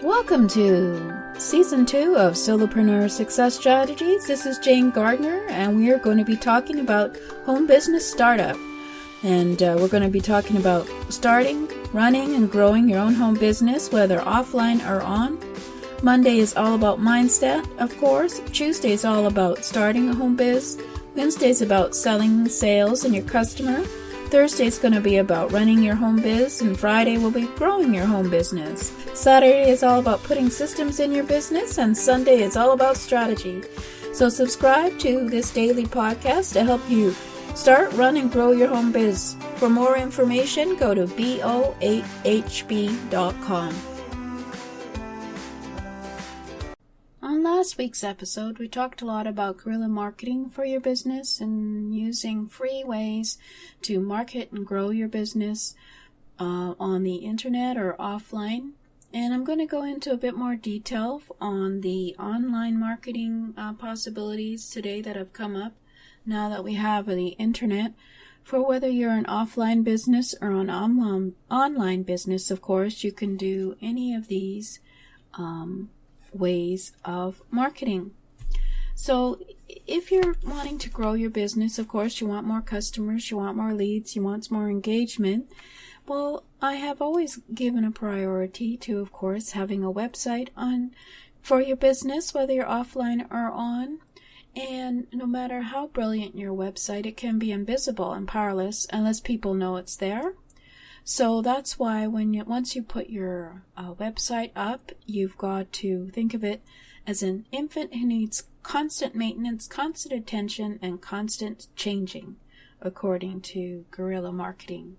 Welcome to Season 2 of Solopreneur Success Strategies. This is Jane Gardner, and we are going to be talking about home business startup. And we're going to be talking about starting, running, and growing your own home business, whether offline or on. Monday is all about mindset, of course. Tuesday is all about starting a home biz. Wednesday is about selling, sales, and your customer. Thursday is going to be about running your home biz, and Friday will be growing your home business. Saturday is all about putting systems in your business, and Sunday is all about strategy. So subscribe to this daily podcast to help you start, run, and grow your home biz. For more information, go to bo8hb.com. On last week's episode, we talked a lot about guerrilla marketing for your business and using free ways to market and grow your business on the internet or offline. And I'm going to go into a bit more detail on the online marketing possibilities today that have come up now that we have the internet. For whether you're an offline business or an online business, of course, you can do any of these ways of marketing. So if you're wanting to grow your business, of course, you want more customers, you want more leads, you want more engagement. Well, I have always given a priority to, of course, having a website for your business, whether you're offline or on. And no matter how brilliant your website, it can be invisible and powerless unless people know it's there. So that's why once you put your website up, you've got to think of it as an infant who needs constant maintenance, constant attention, and constant changing, according to guerrilla marketing.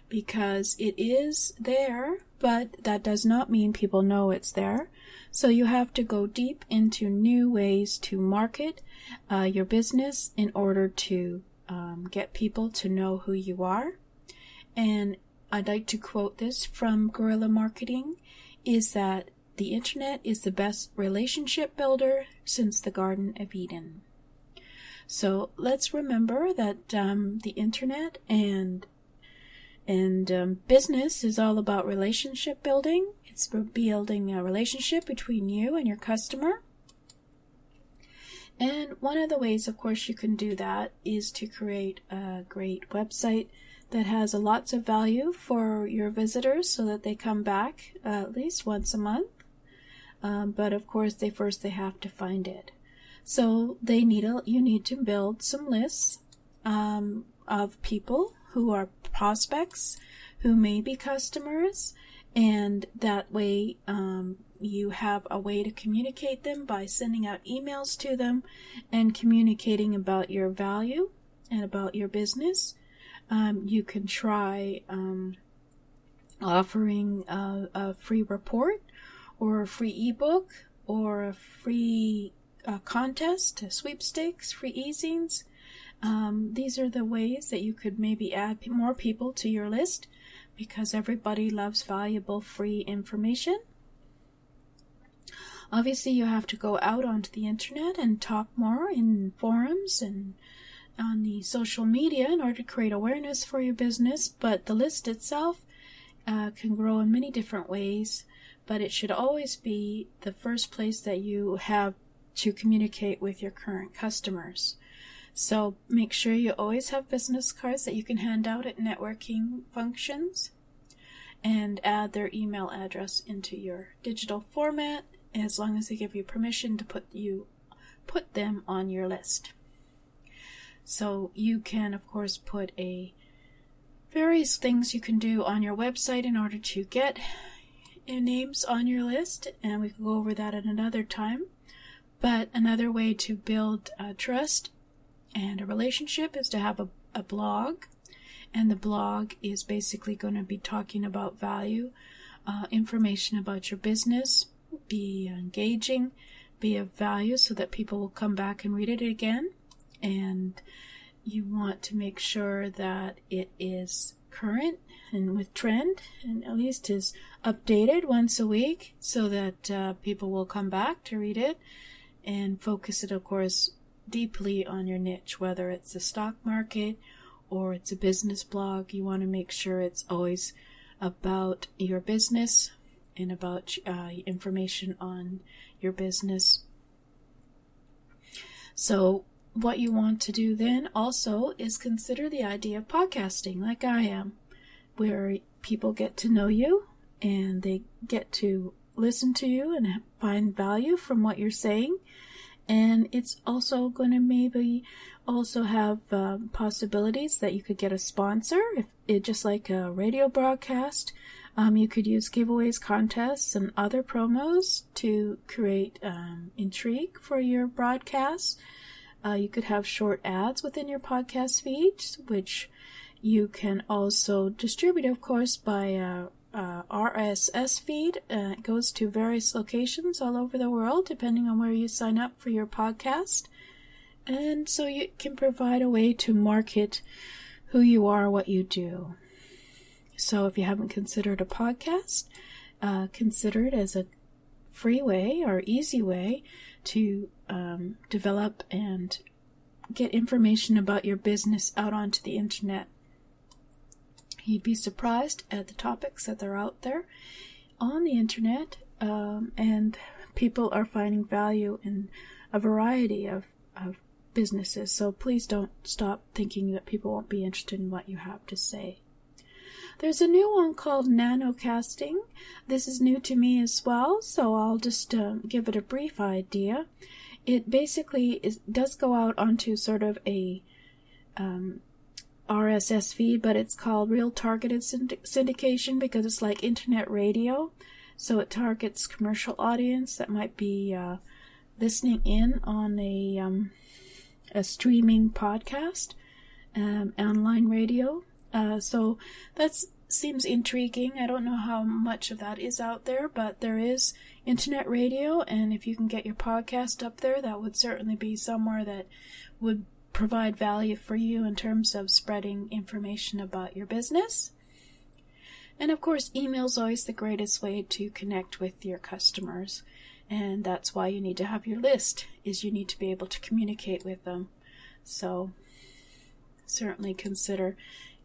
Because it is there, but that does not mean people know it's there. So you have to go deep into new ways to market your business in order to get people to know who you are. And I'd like to quote this from guerrilla marketing, is that the internet is the best relationship builder since the Garden of Eden. So let's remember that the internet and business is all about relationship building. It's building a relationship between you and your customer. And one of the ways, of course, you can do that is to create a great website that has lots of value for your visitors so that they come back at least once a month. But of course, they have to find it. So you need to build some lists of people who are prospects, who may be customers, and that way you have a way to communicate them by sending out emails to them and communicating about your value and about your business. You can try offering a free report or a free ebook or a free contest, sweepstakes, free e-zines. These are the ways that you could maybe add more people to your list, because everybody loves valuable free information. Obviously, you have to go out onto the internet and talk more in forums and on the social media in order to create awareness for your business, but the list itself can grow in many different ways, but it should always be the first place that you have to communicate with your current customers. So make sure you always have business cards that you can hand out at networking functions and add their email address into your digital format as long as they give you permission to put them on your list. So you can, of course, put various things you can do on your website in order to get names on your list, and we can go over that at another time. But another way to build trust and a relationship is to have a blog, and the blog is basically going to be talking about value, information about your business, be engaging, be of value so that people will come back and read it again. And you want to make sure that it is current and with trend, and at least is updated once a week so that people will come back to read it, and focus it, of course, deeply on your niche, whether it's the stock market or it's a business blog. You want to make sure it's always about your business and about information on your business. So what you want to do then also is consider the idea of podcasting, like I am, where people get to know you and they get to listen to you and find value from what you're saying. And it's also going to maybe also have possibilities that you could get a sponsor, if it just like a radio broadcast. You could use giveaways, contests, and other promos to create intrigue for your broadcast. You could have short ads within your podcast feeds, which you can also distribute, of course, by RSS feed. It goes to various locations all over the world, depending on where you sign up for your podcast. And so you can provide a way to market who you are, what you do. So if you haven't considered a podcast, consider it as a free way or easy way to develop and get information about your business out onto the internet. You'd be surprised at the topics that are out there on the internet, and people are finding value in a variety of businesses. So please don't stop thinking that people won't be interested in what you have to say. There's a new one called nanocasting. This is new to me as well, so I'll just give it a brief idea. It basically does go out onto sort of a RSS feed, but it's called real targeted syndication because it's like internet radio. So it targets commercial audience that might be listening in on a streaming podcast, online radio. So that seems intriguing. I don't know how much of that is out there, but there is internet radio, and if you can get your podcast up there, that would certainly be somewhere that would provide value for you in terms of spreading information about your business. And of course, email is always the greatest way to connect with your customers, and that's why you need to have your list, is you need to be able to communicate with them. So certainly consider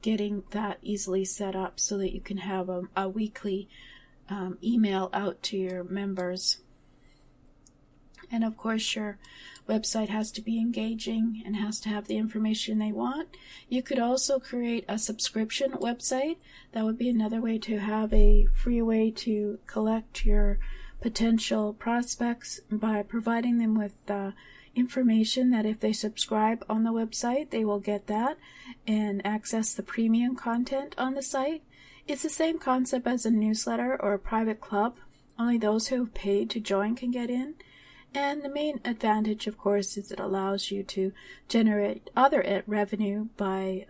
getting that easily set up so that you can have a weekly email out to your members. And of course, your website has to be engaging and has to have the information they want. You could also create a subscription website. That would be another way to have a free way to collect your potential prospects by providing them with information that if they subscribe on the website, they will get that and access the premium content on the site. It's the same concept as a newsletter or a private club. Only those who have paid to join can get in. And the main advantage, of course, is it allows you to generate other revenue by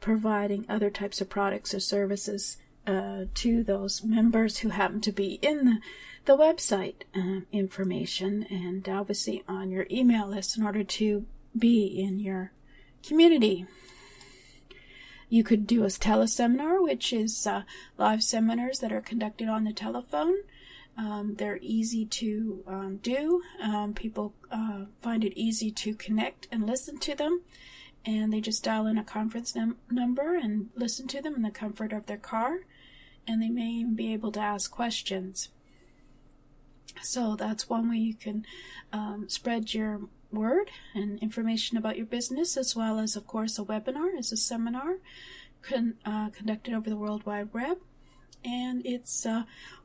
providing other types of products or services to those members who happen to be in the website information, and obviously on your email list in order to be in your community. You could do a teleseminar, which is live seminars that are conducted on the telephone. They're easy to do. People find it easy to connect and listen to them, and they just dial in a conference number and listen to them in the comfort of their car, and they may even be able to ask questions. So that's one way you can spread your word and information about your business, as well as, of course, a webinar is a seminar conducted over the World Wide Web. And it's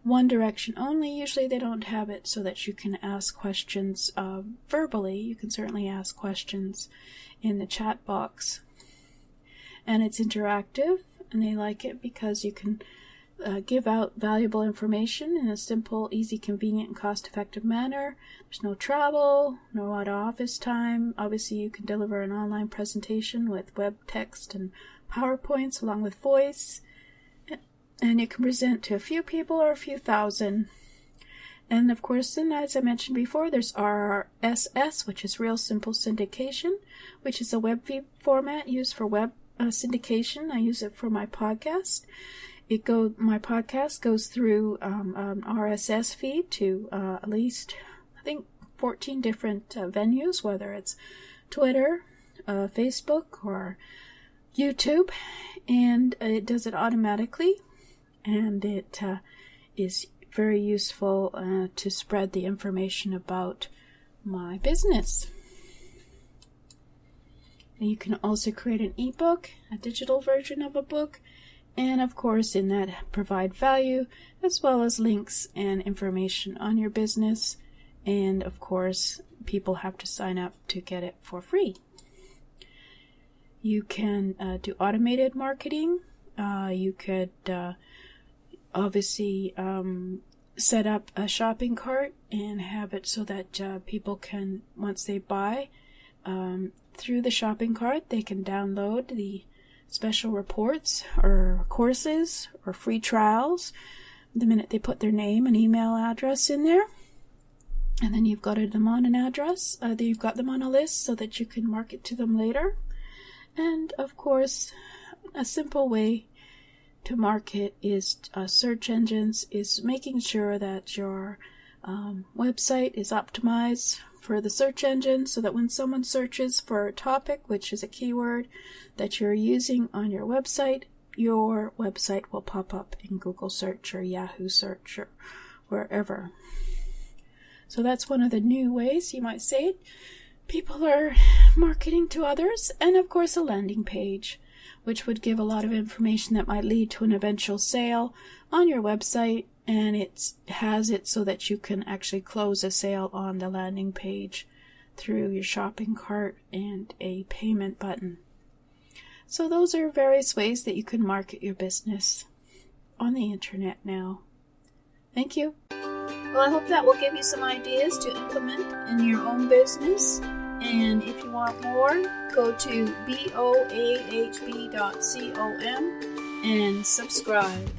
one direction only. Usually they don't have it so that you can ask questions verbally. You can certainly ask questions in the chat box. And it's interactive, and they like it because you can give out valuable information in a simple, easy, convenient, and cost-effective manner. There's no travel, no out of office time. Obviously, you can deliver an online presentation with web text and PowerPoints along with voice. And you can present to a few people or a few thousand. And of course, then, as I mentioned before, there's RSS, which is Real Simple Syndication, which is a web feed format used for web syndication. I use it for my podcast. My podcast goes through an RSS feed to at least, I think, 14 different venues, whether it's Twitter, Facebook, or YouTube, and it does it automatically, and it is very useful to spread the information about my business. You can also create an ebook, a digital version of a book, and of course in that provide value as well as links and information on your business. And of course, people have to sign up to get it for free. You can do automated marketing. You could obviously set up a shopping cart and have it so that people can, once they buy through the shopping cart, they can download the special reports or courses or free trials the minute they put their name and email address in there. And then you've got them on an address, you've got them on a list so that you can market to them later. And of course, a simple way to market is search engines, is making sure that your website is optimized for the search engine so that when someone searches for a topic, which is a keyword that you're using on your website will pop up in Google search or Yahoo search or wherever. So that's one of the new ways, you might say, people are marketing to others. And of course a landing page, which would give a lot of information that might lead to an eventual sale on your website, and it has it so that you can actually close a sale on the landing page through your shopping cart and a payment button. So those are various ways that you can market your business on the internet now. Thank you. Well, I hope that will give you some ideas to implement in your own business. And if you want more, go to boahb.com and subscribe.